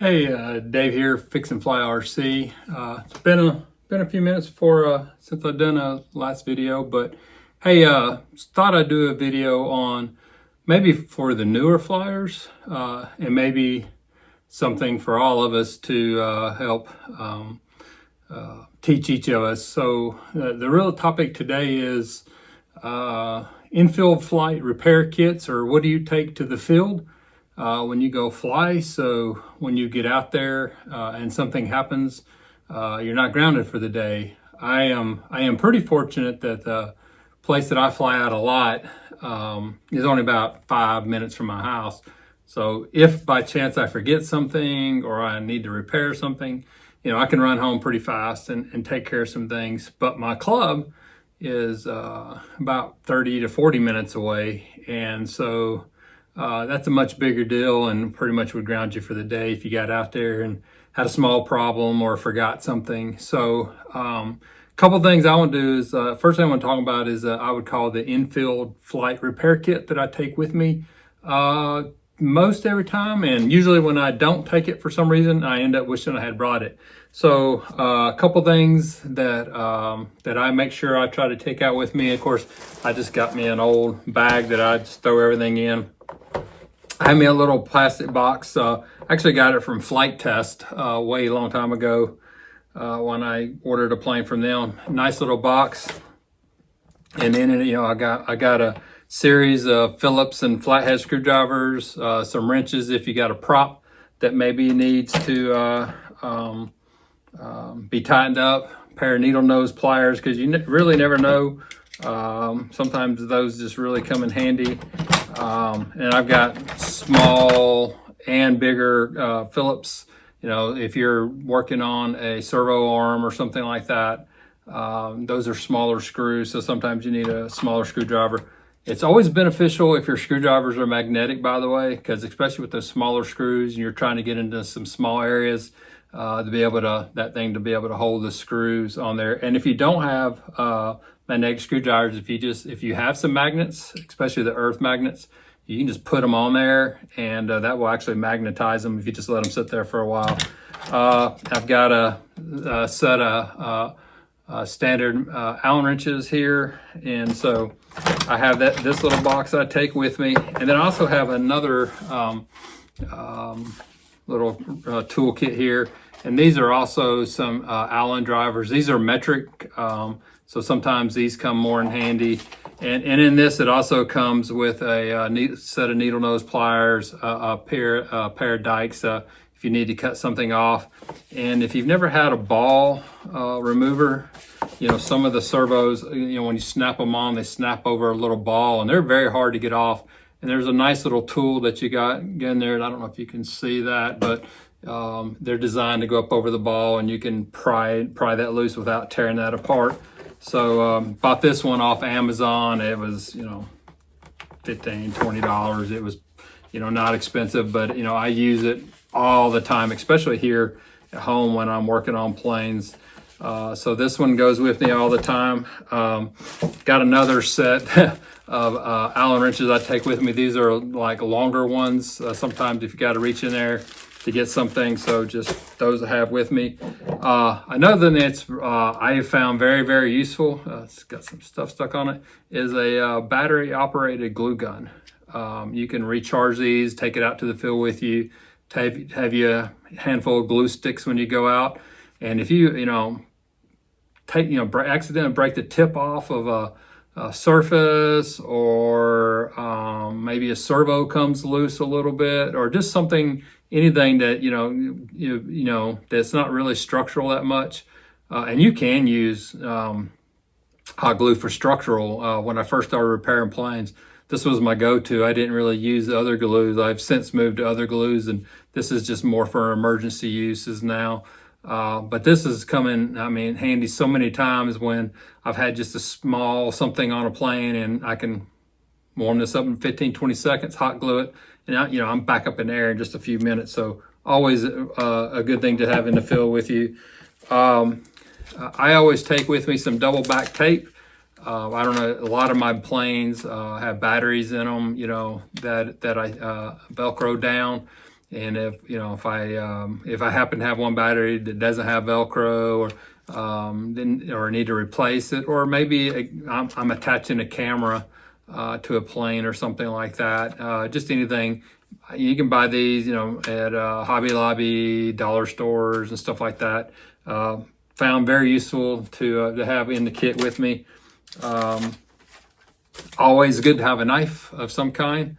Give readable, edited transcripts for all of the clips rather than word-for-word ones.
Hey, Dave here, Fix and Fly RC. It's been a few minutes since I've done a last video, but hey, thought I'd do a video on maybe for the newer flyers, and maybe something for all of us to help teach each of us. So the real topic today is infield flight repair kits, or what do you take to the field when you go fly, so when you get out there and something happens, you're not grounded for the day. I am pretty fortunate that the place that I fly out a lot is only about 5 minutes from my house. So if by chance I forget something or I need to repair something, I can run home pretty fast and take care of some things. But my club is about 30 to 40 minutes away, and so that's a much bigger deal and pretty much would ground you for the day if you got out there and had a small problem or forgot something. So a couple things I want to do is, first thing I want to talk about is I would call the infield flight repair kit that I take with me most every time. And usually when I don't take it for some reason, I end up wishing I had brought it. So a couple things that that I make sure I try to take out with me. Of course, I just got me an old bag that I just throw everything in. I have me a little plastic box. Actually got it from Flight Test way a long time ago when I ordered a plane from them. Nice little box, and in it, I got a series of Phillips and flathead screwdrivers, some wrenches if you got a prop that maybe needs to be tightened up, a pair of needle nose pliers because you really never know. Sometimes those just really come in handy. And I've got small and bigger Phillips. If you're working on a servo arm or something like that, those are smaller screws, so sometimes you need a smaller screwdriver. It's always beneficial if your screwdrivers are magnetic, by the way, because especially with those smaller screws and you're trying to get into some small areas, to be able to hold the screws on there. And if you don't have magnetic screwdrivers, if you have some magnets, especially the earth magnets, you can just put them on there, and that will actually magnetize them if you just let them sit there for a while. I've got a set of standard Allen wrenches here, and so I have this little box I take with me, and then I also have another little toolkit here, and these are also some Allen drivers. These are metric, so sometimes these come more in handy. And in this, it also comes with a set of needle nose pliers, a pair of dikes if you need to cut something off. And if you've never had a ball remover, some of the servos, when you snap them on, they snap over a little ball, and they're very hard to get off. And there's a nice little tool that you got in there, and I don't know if you can see that, but they're designed to go up over the ball, and you can pry that loose without tearing that apart. So bought this one off Amazon. It was, $15, $20. It was, not expensive, but I use it all the time, especially here at home when I'm working on planes. So this one goes with me all the time. Got another set of Allen wrenches I take with me. These are like longer ones. Sometimes if you got to reach in there to get something, so just those I have with me. Another thing that's I have found very, very useful, it's got some stuff stuck on it, is a battery operated glue gun. You can recharge these, take it out to the field with you, have you a handful of glue sticks when you go out, and if you accidentally break the tip off of a surface, or maybe a servo comes loose a little bit, or just anything that that's not really structural that much, and you can use hot glue for structural. When I first started repairing planes, this was my go-to. I didn't really use other glues. I've since moved to other glues, and this is just more for emergency uses now. But this has come in, handy so many times when I've had just a small something on a plane, and I can warm this up in 15, 20 seconds, hot glue it, and I'm back up in the air in just a few minutes. So always a good thing to have in the field with you. I always take with me some double back tape. I don't know, a lot of my planes have batteries in them, that I Velcro down. And if I happen to have one battery that doesn't have Velcro, or need to replace it, or maybe I'm attaching a camera to a plane or something like that. Just anything. You can buy these, at Hobby Lobby, dollar stores, and stuff like that. Found very useful to have in the kit with me. Always good to have a knife of some kind.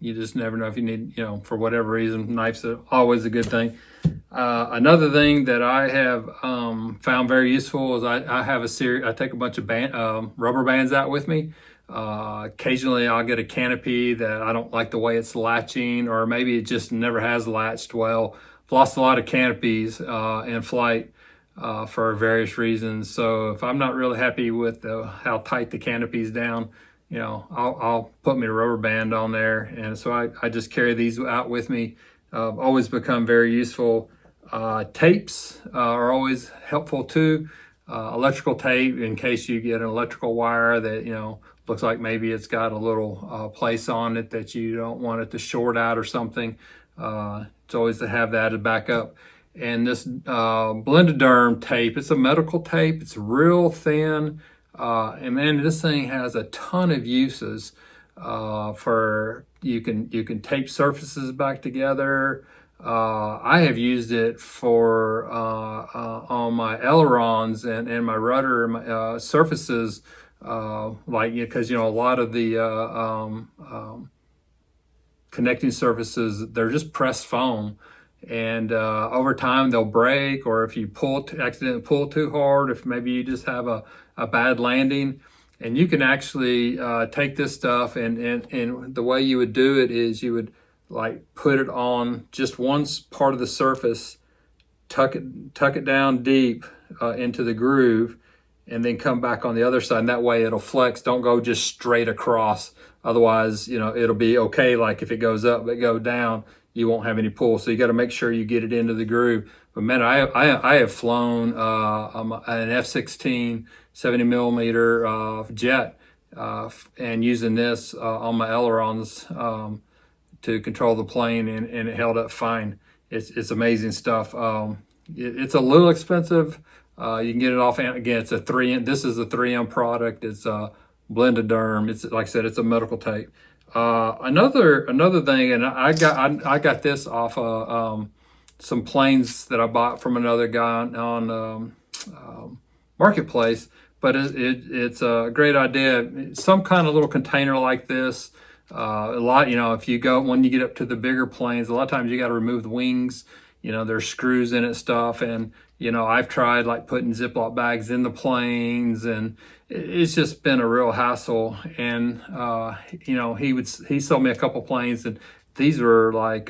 You just never know if you need, for whatever reason, knives are always a good thing. Another thing that I have found very useful is I have a series. I take a bunch of rubber bands out with me. Occasionally I'll get a canopy that I don't like the way it's latching, or maybe it just never has latched well. I've lost a lot of canopies in flight for various reasons. So if I'm not really happy with how tight the canopy's down, I'll put me a rubber band on there. And so I just carry these out with me. Always become very useful. Tapes are always helpful too. Electrical tape, in case you get an electrical wire that, looks like maybe it's got a little place on it that you don't want it to short out or something. It's always to have that as backup. And this Blendoderm tape, it's a medical tape. It's real thin. And man, this thing has a ton of uses. For you can tape surfaces back together. I have used it for on my ailerons and my rudder surfaces, because a lot of the connecting surfaces, they're just pressed foam, and over time they'll break, or if you accidentally pull too hard, if maybe you just have a bad landing. And you can actually take this stuff, and the way you would do it is you would put it on just one part of the surface, tuck it down deep into the groove, and then come back on the other side. And that way it'll flex. Don't go just straight across. Otherwise, it'll be okay. Like if it goes up but go down, you won't have any pull. So you got to make sure you get it into the groove. But man, I have flown an F-16 70 millimeter jet, and using this on my ailerons to control the plane, and it held up fine. It's amazing stuff. It's a little expensive. You can get it off. Again, it's a 3M. This is a 3M product. It's Blendoderm. It's, like I said, it's a medical tape. Another thing, and I got this off some planes that I bought from another guy on Marketplace. But it's a great idea. Some kind of little container like this. A lot, when you get up to the bigger planes, a lot of times you got to remove the wings. There's screws in it, stuff, and I've tried putting Ziploc bags in the planes, and it's just been a real hassle. And he sold me a couple planes, and these were I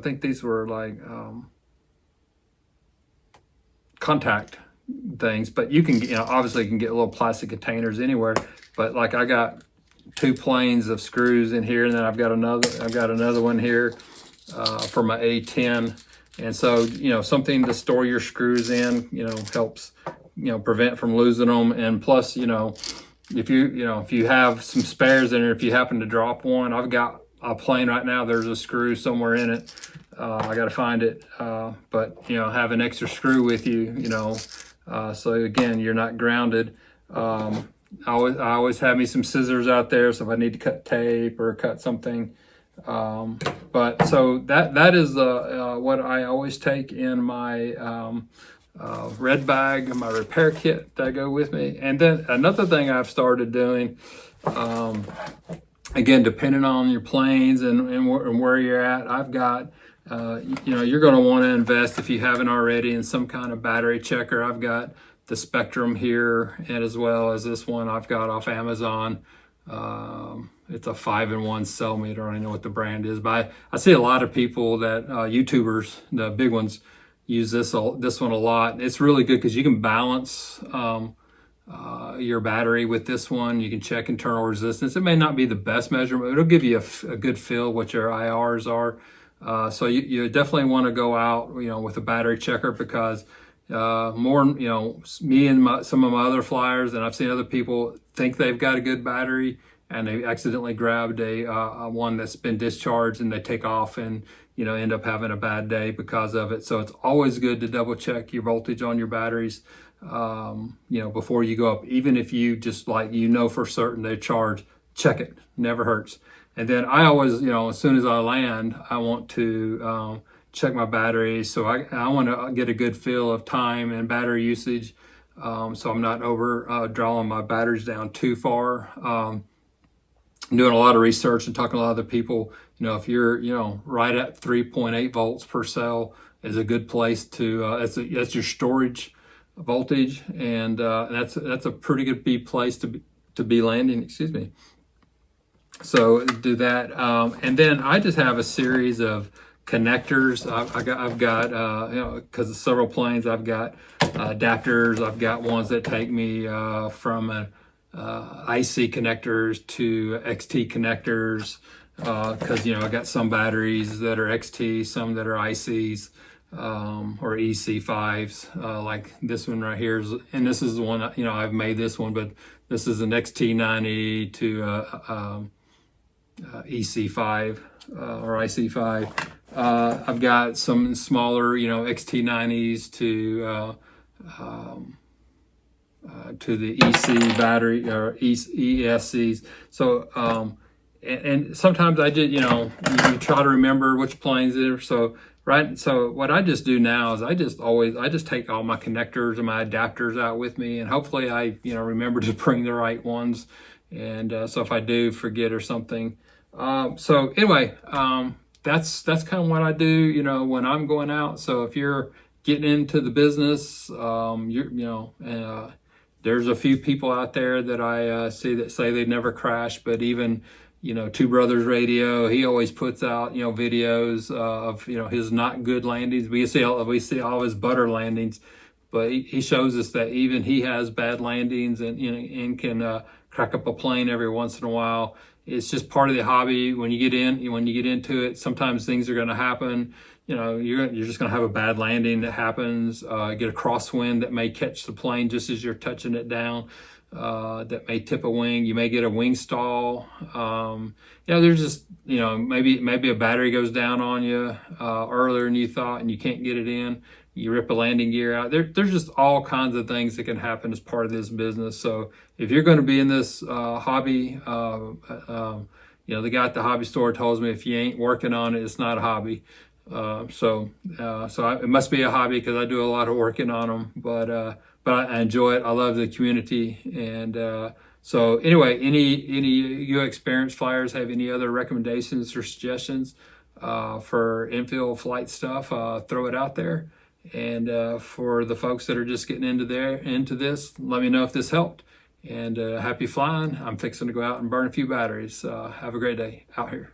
think these were contact things, but you can obviously you can get little plastic containers anywhere. But I got 2 planes of screws in here, and then I've got another one here for my A10. And so something to store your screws in helps prevent from losing them. And plus if you have some spares in it, if you happen to drop one, I've got a plane right now, there's a screw somewhere in it. I got to find it, but have an extra screw with you, so again, you're not grounded. I always have me some scissors out there, so if I need to cut tape or cut something. But so that is what I always take in my red bag, my repair kit that go with me. And then another thing I've started doing, again, depending on your planes and where you're at, I've got you're going to want to invest, if you haven't already, in some kind of battery checker. I've got the Spectrum here, and as well as this one I've got off Amazon. It's a 5-in-1 cell meter. I don't even know what the brand is, but I see a lot of people that YouTubers, the big ones, use this one a lot. It's really good because you can balance your battery with this one. You can check internal resistance. It may not be the best measurement, but it'll give you a good feel what your IRs are. So you definitely want to go out, with a battery checker, because me and some of my other flyers, and I've seen other people think they've got a good battery, and they accidentally grabbed a one that's been discharged, and they take off and end up having a bad day because of it. So it's always good to double check your voltage on your batteries before you go up. Even if you just for certain they charge, check it. Never hurts. And then I always, as soon as I land, I want to check my batteries. So I want to get a good feel of time and battery usage, so I'm not over drawing my batteries down too far. Doing a lot of research and talking to a lot of other people, if you're, right at 3.8 volts per cell is a good place to, that's your storage voltage. And that's a pretty good place to be landing, excuse me. So do that. And then I just have a series of connectors. I've got because of several planes, I've got adapters. I've got ones that take me from IC connectors to XT connectors, because I got some batteries that are XT, some that are ICs, or EC5s, like this one right here and this is the one, I've made this one, but this is an XT90 to EC5 or IC5. I've got some smaller, XT90s to the EC battery or ESCs. So, and sometimes I did, you try to remember which planes it are. So, right. So what I just do now is I just take all my connectors and my adapters out with me, and hopefully I, remember to bring the right ones. And so if I do forget or something, so anyway, that's kind of what I do, when I'm going out. So if you're getting into the business, there's a few people out there that I see that say they never crash, but even, Two Brothers Radio, he always puts out, videos of, his not good landings. We see all his butter landings, but he shows us that even he has bad landings and can crack up a plane every once in a while. It's just part of the hobby. When you get into it, sometimes things are going to happen. You're just going to have a bad landing that happens. Get a crosswind that may catch the plane just as you're touching it down. That may tip a wing. You may get a wing stall. There's just, maybe a battery goes down on you earlier than you thought, and you can't get it in. You rip a landing gear out. There's just all kinds of things that can happen as part of this business. So if you're going to be in this hobby, the guy at the hobby store tells me if you ain't working on it, it's not a hobby. So it must be a hobby because I do a lot of working on them. But I enjoy it. I love the community. And so anyway, any you experienced flyers have any other recommendations or suggestions for infield flight stuff? Throw it out there. And for the folks that are just getting into this, let me know if this helped. And happy flying. I'm fixing to go out and burn a few batteries. Have a great day out here.